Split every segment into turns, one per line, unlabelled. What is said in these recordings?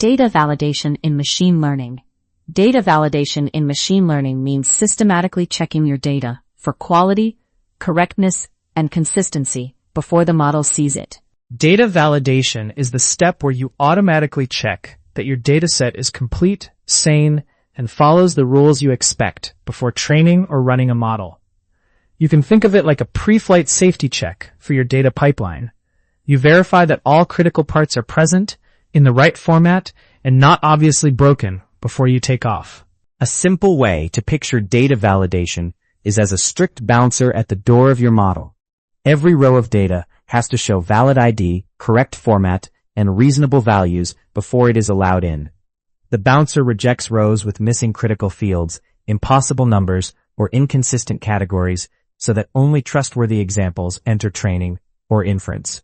Data validation in machine learning. Data validation in machine learning means systematically checking your data for quality, correctness, and consistency before the model sees it.
Data validation is the step where you automatically check that your dataset is complete, sane, and follows the rules you expect before training or running a model. You can think of it like a pre-flight safety check for your data pipeline. You verify that all critical parts are present, in the right format, and not obviously broken before you take off.
A simple way to picture data validation is as a strict bouncer at the door of your model. Every row of data has to show valid ID, correct format, and reasonable values before it is allowed in. The bouncer rejects rows with missing critical fields, impossible numbers, or inconsistent categories so that only trustworthy examples enter training or inference.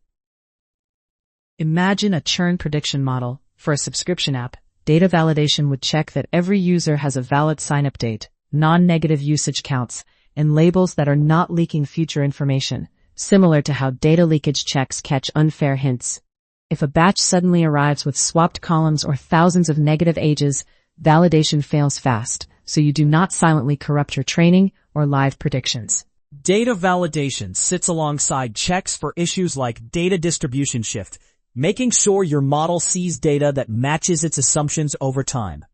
Imagine a churn prediction model for a subscription app. Data validation would check that every user has a valid sign-up date, non-negative usage counts, and labels that are not leaking future information, similar to how data leakage checks catch unfair hints. If a batch suddenly arrives with swapped columns or thousands of negative ages, validation fails fast, so you do not silently corrupt your training or live predictions.
Data validation sits alongside checks for issues like data distribution shift, making sure your model sees data that matches its assumptions over time.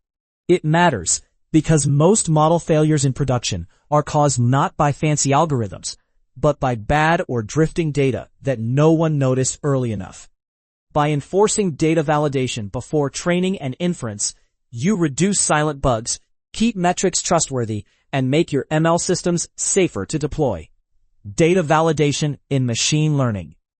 It matters because most model failures in production are caused not by fancy algorithms, but by bad or drifting data that no one noticed early enough. By enforcing data validation before training and inference, you reduce silent bugs, keep metrics trustworthy, and make your ML systems safer to deploy. Data validation in machine learning.